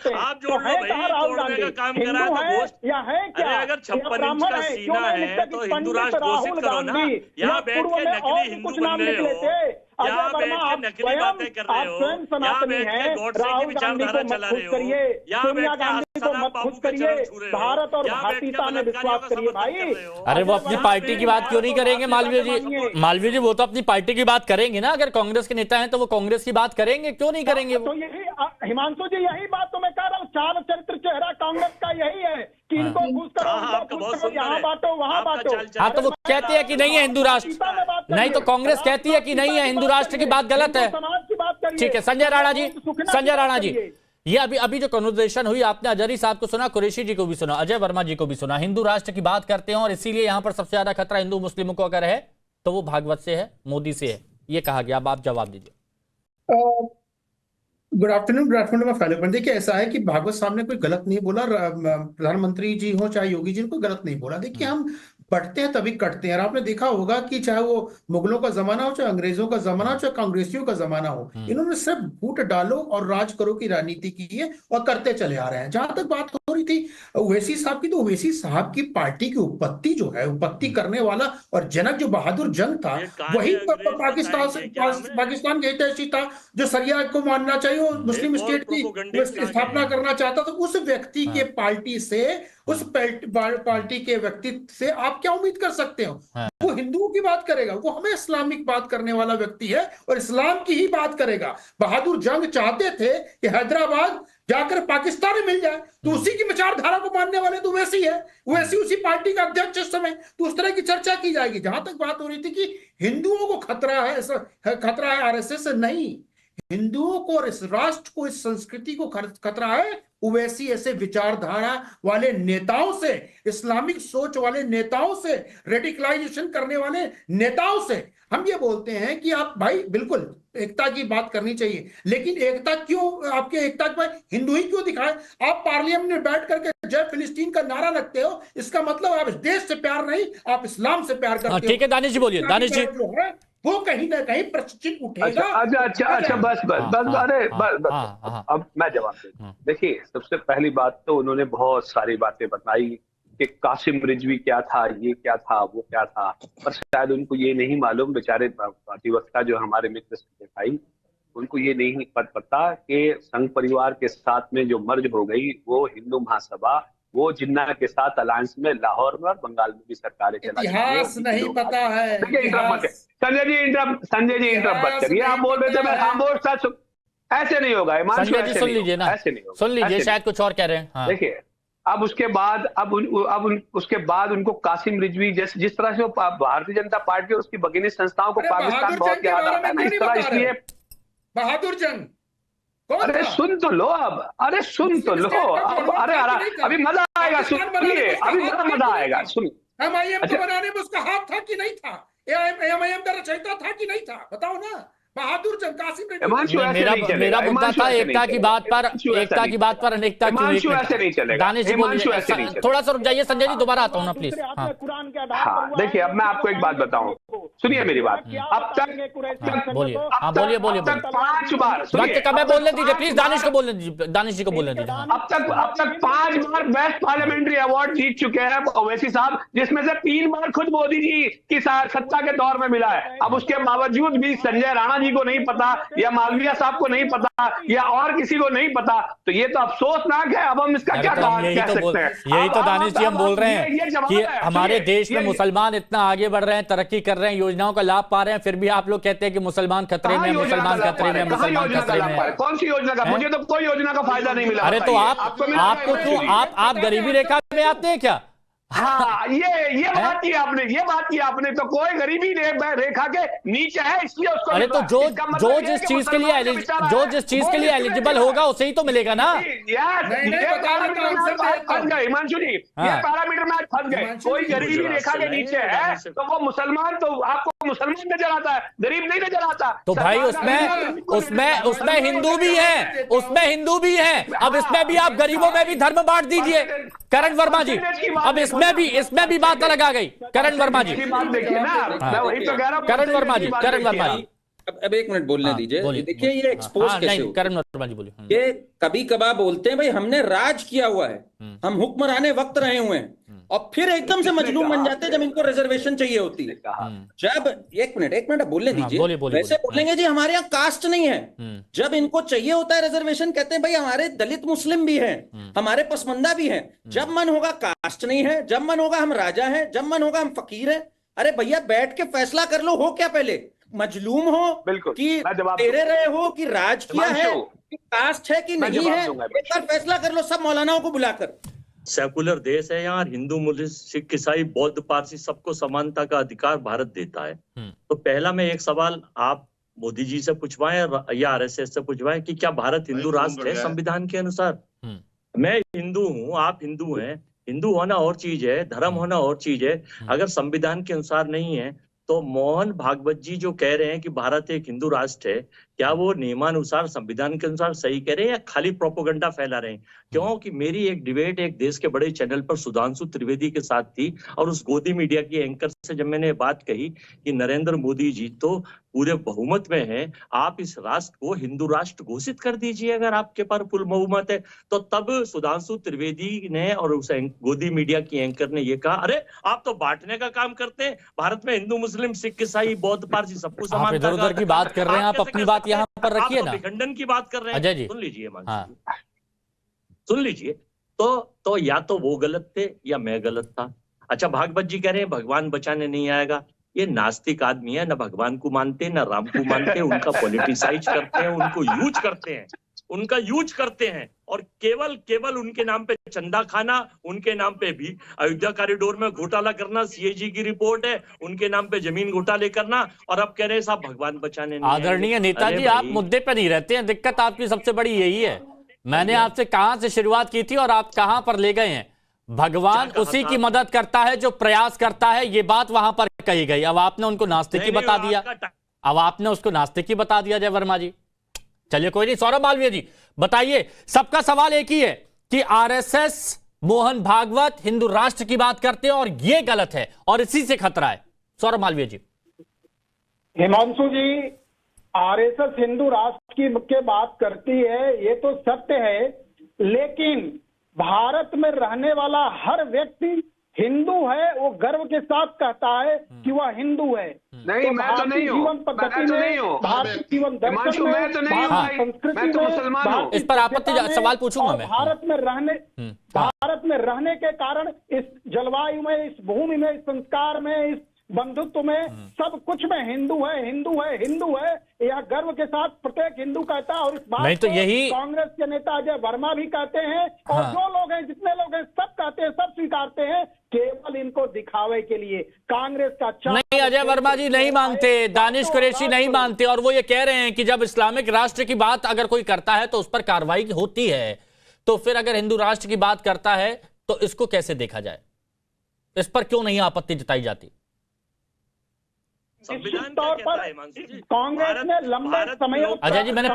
सकते हैं। आप जोड़ लो भाई, तोड़ने का काम करा है तो घोष या है क्या? अरे अगर 56 इंच का सीना है तो हिंदू राष्ट्र घोषित करो ना। यहाँ बैठ के नकली हिंदू बन रहे हो, यहाँ बैठ के नकली बातें कर रहे हो, यहाँ बैठ के गॉडसे की विचारधारा चला रहे हो, यहाँ बैठ के सदा बाबू के चरण छू रहे हो, भारत और यहाँ बैठ के भारतीयता में विश्वास करिए भाई। अरे वो अपनी पार्टी की बात क्यों नहीं करेंगे मालवीय जी? मालवीय जी वो तो अपनी पार्टी की बात करेंगे ना, अगर कांग्रेस के नेता हैं तो वो कांग्रेस की बात करेंगे, क्यों नहीं करेंगे? तो यही हिमांशु जी, यही बात तो मैं कह रहा हूँ, चाल चरित्र चेहरा कांग्रेस का यही है कि इनको घूस करो, यहाँ बांटो वहाँ बांटो। हाँ तो वो कहते हैं कि नहीं है हिंदू राष्ट्र, नहीं तो कांग्रेस कहती है कि नहीं है हिंदू राष्ट्र की बात गलत है। ठीक है संजय राणा जी, संजय राणा जी, ये अभी जो कन्वर्सेशन हुई आपने अजहरी साहब को सुना, कुरैशी जी को भी सुना, अजय वर्मा जी को भी सुना, हिंदू राष्ट्र की बात करते हैं और इसीलिए यहां पर सबसे ज्यादा खतरा हिंदू मुस्लिमों को अगर है तो वो भागवत से है, मोदी से है, ये कहा गया। अब आप जवाब दीजिए। गुड आफ्टरनून मैं फैलोपन। देखिए ऐसा है कि भागवत साहब ने कोई गलत नहीं बोला, प्रधानमंत्री जी हो चाहे योगी जी को गलत नहीं बोला। देखिए हम बढ़ते हैं तभी कटते हैं, और आपने देखा होगा कि चाहे वो मुगलों का जमाना हो, चाहे अंग्रेजों का जमाना हो, चाहे कांग्रेसियों का जमाना हो, इन्होंने सिर्फ वोट डालो और राज करो की राजनीति की है और करते चले आ रहे हैं। जहां तक बात हो रही थी ओवैसी साहब की, तो ओवैसी साहब की पार्टी की उत्पत्ति जो है, उत्पत्ति करने वाला और जनक जो बहादुर जंग था वही पाकिस्तान के हितैषी था, जो सरिया को मानना चाहिए, मुस्लिम स्टेट की स्थापना करना चाहता था। उस व्यक्ति के पार्टी से, उस पार्टी के व्यक्तित्व से आप क्या उम्मीद कर सकते हो? वो हिंदुओं की बात करेगा, वो हमें इस्लामिक बात करने वाला व्यक्ति है और इस्लाम की ही बात करेगा। बहादुर जंग चाहते थे कि हैदराबाद जाकर पाकिस्तान में मिल जाए, तो उसी की विचारधारा को मानने वाले तो वैसी है, वैसी उसी पार्टी का अध्यक्ष इस समय, तो उस तरह की चर्चा की जाएगी। जहां तक बात हो रही थी कि हिंदुओं को खतरा है आरएसएस से, नहीं, हिंदुओं को और इस राष्ट्र को, इस संस्कृति को खतरा है ओवैसी ऐसे विचारधारा वाले नेताओं से, इस्लामिक सोच वाले नेताओं से, रेडिकलाइजेशन करने वाले नेताओं से। हम ये बोलते हैं कि आप भाई बिल्कुल एकता की बात करनी चाहिए, लेकिन एकता क्यों, आपके एकता के भाई हिंदू ही क्यों दिखाए? आप पार्लियामेंट में बैठ करके जय फिलिस्तीन का नारा लगते हो, इसका मतलब आप इस देश से प्यार नहीं, आप इस्लाम से प्यार करते हो। ठीक है दानिश जी बोलिए, दानिश जी। वो कहीं ना कहीं प्रश्चित उठेगा। अच्छा बस अरे अब मैं जवाब देता हूं। देखिए सबसे पहली बात तो उन्होंने बहुत सारी बातें बताई कि कासिम रिजवी क्या था, ये क्या था, वो क्या था, पर शायद उनको ये नहीं मालूम, बेचारे अधिवक्ता जो हमारे मित्र भाई, उनको ये नहीं पता कि संघ परिवार के साथ में जो मर्ज हो गई वो हिंदू महासभा, वो जिन्ना के साथ अलायंस में लाहौर में और बंगाल में भी सरकारें चला, इतिहास नहीं पता है। संजय जी इंटरप्ट मत करिए, आप बोल रहे थे मैं खामोश था, ऐसे नहीं होगा। संजय जी सुन लीजिए ना, ऐसे नहीं होगा, सुन लीजिए, शायद कुछ और कह रहे हैं। देखिए अब उसके बाद उसके बाद उनको कासिम रिजवी जिस तरह से वो भारतीय जनता पार्टी और उसकी भगिनी संस्थाओं को पाकिस्तान बहुत याद आता है ना, इस तरह इसलिए बहादुर जंग। अरे सुन तो लो अब, अरे सुन तो लो अब, अरे अभी मजा आएगा, सुनिए अभी मजा आएगा, सुनिए। एमआईएम को बनाने में उसका हाथ था कि नहीं था? एमआईएम का रचयिता था कि नहीं था? बताओ ना। बहादुर जंग, कासिम रिजवी। मेरा मुद्दा था एकता की बात पर, एकता की बात पर अनेकता क्यों? ऐसे नहीं चलेगा। दानिश जी बोलिए, थोड़ा सा रुक जाइए संजय जी, दोबारा आता हूँ ना प्लीज। हाँ देखिए अब मैं आपको एक बात बताऊं, सुनिए मेरी बात। अब तक बोलिए, हाँ बोलिए 5 बार वक्त कम है, बोलने दीजिए प्लीज, दानिश को बोलने दीजिए, दानिश जी को बोलने दीजिए। अब तक 5 बार बेस्ट पार्लियामेंट्री अवार्ड जीत चुके हैं ओवैसी साहब, जिसमें से 3 बार खुद मोदी जी की सत्ता के दौर में मिला है। अब उसके बावजूद भी संजय राणा को नहीं पता, या मालवीय साहब को नहीं पता, या और किसी को नहीं पता, तो ये तो अफसोसनाक है। अब हम इसका क्या कह सकते हैं? यही तो दानिश जी हम बोल रहे हैं कि हमारे देश में मुसलमान इतना आगे बढ़ रहे हैं, तरक्की कर रहे हैं, योजनाओं का लाभ पा रहे हैं, फिर भी आप लोग कहते हैं कि मुसलमान खतरे में, मुसलमान खतरे में, मुसलमान खतरे में। कौन सी योजना का? मुझे तो कोई योजना का फायदा नहीं मिला। अरे तो आपको क्यों, आप गरीबी रेखा में आते हैं क्या? हाँ ये बात की आपने, तो कोई गरीबी रेखा के नीचे है इसलिए उसको। अरे तो जो जिस चीज के लिए एलिजिबल होगा उसे ही तो मिलेगा ना। हिमांशु जी, ये पैरामीटर में फंस गए। कोई गरीबी रेखा के नीचे है तो वो मुसलमान, तो आपको मुसलमान नजर आता है, गरीब नहीं नजर आता। तो भाई उसमें हिंदू भी है, उसमें हिंदू भी है। अब इसमें भी आप गरीबों में भी धर्म बांट दीजिए करण वर्मा जी। अब इसमें भी बात अलग आ गई करण वर्मा जी। देखिए ना, मैं वही तो कह रहा हूं। करण वर्मा जी अब 1 मिनट बोलने दीजिए। देखिए ये एक्सपोज कैसे हो, करण वर्मा जी बोलिए। ये कभी कभार बोलते हैं भाई हमने राज किया हुआ है, हम हुक्मराने वक्त रहे हुए हैं, और फिर एकदम से मजलूम बन जाते हैं जब इनको रिजर्वेशन चाहिए होती है। जब 1 मिनट बोलने दीजिए। वैसे बोलेंगे जी हमारे यहाँ कास्ट नहीं है, जब इनको चाहिए होता है रिजर्वेशन कहते हैं भाई हमारे दलित मुस्लिम भी हैं, हमारे पसमंदा भी हैं। जब मन होगा कास्ट नहीं है, जब मन होगा हम राजा हैं, जब मन होगा हम फकीर हैं। अरे भैया बैठ के फैसला कर लो, हो क्या पहले, मजलूम हो कि तेरे रहे हो कि राज किया है, कि कास्ट है कि नहीं है, एक बार फैसला कर लो सब मौलानाओं को बुलाकर। सेकुलर देश है यार, हिंदू मुस्लिम सिख ईसाई बौद्ध पारसी सबको समानता का अधिकार भारत देता है। तो पहला मैं एक सवाल आप मोदी जी से पूछवाएं या आरएसएस से पूछवाएं कि क्या भारत हिंदू राष्ट्र है संविधान के अनुसार? मैं हिंदू हूं, आप हिंदू हैं, हिंदू होना और चीज है, धर्म होना और चीज है। अगर संविधान के अनुसार नहीं है तो मोहन भागवत जी जो कह रहे हैं कि भारत एक हिंदू राष्ट्र है, क्या वो नियमानुसार संविधान के अनुसार सही कह रहे हैं या खाली प्रोपोगंडा फैला रहे हैं? क्योंकि मेरी एक डिबेट एक देश के बड़े चैनल पर सुधांशु त्रिवेदी के साथ थी, और उस गोदी मीडिया की एंकर से जब मैंने बात कही कि नरेंद्र मोदी जी तो पूरे बहुमत में हैं, आप इस राष्ट्र को हिंदू राष्ट्र घोषित कर दीजिए अगर आपके पास फुल बहुमत है, तो तब सुधांशु त्रिवेदी ने और उस गोदी मीडिया की एंकर ने ये कहा, अरे आप तो बांटने का काम करते हैं, भारत में हिंदू मुस्लिम सिख ईसाई बौद्ध पारसी सबको समान। इधर-उधर की बात कर रहे हैं, आप अपनी बात यहाँ पर रखिए ना। विखंडन की बात कर रहे हैं, अजय जी सुन लीजिए सुन लीजिए। तो या तो वो गलत थे या मैं गलत था। अच्छा, भागवत जी कह रहे हैं भगवान बचाने नहीं आएगा। ये नास्तिक आदमी है, ना भगवान को मानते ना राम को मानते, उनका पॉलिटिसाइज करते हैं, उनको यूज करते हैं, उनका यूज करते हैं, और केवल उनके नाम पे चंदा खाना, उनके नाम पे भी अयोध्या कॉरिडोर में घोटाला करना, सीएजी की रिपोर्ट है, उनके नाम पे जमीन घोटाले करना, और अब कह रहे हैं साहब भगवान बचाने नहीं। आदरणीय नेताजी, आप मुद्दे पे नहीं रहते हैं, दिक्कत आपकी सबसे बड़ी यही है। मैंने आपसे कहां से शुरुआत की थी और आप कहां पर ले गए हैं। भगवान उसी की मदद करता है जो प्रयास करता है, ये बात वहां पर कही गई। अब आपने उनको नास्तिक ही बता दिया, अब आपने उसको नास्तिक ही बता दिया जय वर्मा जी। चलिए कोई नहीं, सौरभ मालवीय जी बताइए, सबका सवाल एक ही है कि आरएसएस मोहन भागवत हिंदू राष्ट्र की बात करते हैं और ये गलत है और इसी से खतरा है। सौरभ मालवीय जी। हिमांशु जी, आरएसएस हिंदू राष्ट्र की बात करती है, ये तो सत्य है, लेकिन भारत में रहने वाला हर व्यक्ति हिंदू है, वो गर्व के साथ कहता है कि वह हिंदू है। नहीं, तो मैं तो नहीं हूँ, जीवन पद्धति में, भारतीय जीवन दर्शन में, मैं तो नहीं हूँ, संस्कृति तो मुसलमान हूँ। इस पर आपत्ति सवाल पूछूंगा मैं। भारत में रहने के कारण इस जलवायु में, इस भूमि में, इस संस्कार में, इस बंधुत्व में, सब कुछ में हिंदू है, यह गर्व के साथ प्रत्येक हिंदू कहता है। और इस बात नहीं तो यही कांग्रेस के नेता अजय वर्मा भी कहते हैं, और जो लोग हैं, जितने लोग हैं, सब कहते हैं, सब स्वीकारते हैं, केवल इनको दिखावे के लिए कांग्रेस का नहीं। अजय वर्मा जी नहीं मानते, दानिश कुरैशी नहीं मानते, और वो ये कह रहे हैं कि जब इस्लामिक राष्ट्र की बात अगर कोई करता है तो उस पर कार्रवाई होती है, तो फिर अगर हिंदू राष्ट्र की बात करता है तो इसको कैसे देखा जाए? इस पर क्यों नहीं आपत्ति जताई जाती? निश्चित तौर पर कांग्रेस ने लंबे समय, अजय जी मैंने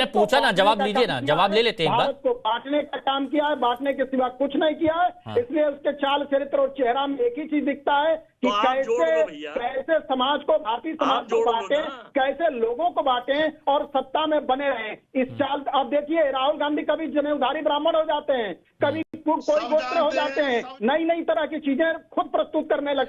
पूछा ना, जवाब लीजिए ना, जवाब ले लेते हैं एक बार। भारत को बांटने का काम किया है, बांटने के सिवा कुछ नहीं किया है। इसलिए उसके चाल चरित्र और चेहरा में एक ही चीज दिखता है कि कैसे समाज को, भारतीय समाज को बांटे, कैसे लोगों को बांटे और सत्ता में बने रहे। इस चाल, अब देखिए राहुल गांधी कभी जनेऊधारी ब्राह्मण हो जाते हैं, कभी कोई गोत्र हो जाते हैं, नई तरह की चीजें खुद प्रस्तुत करने लगते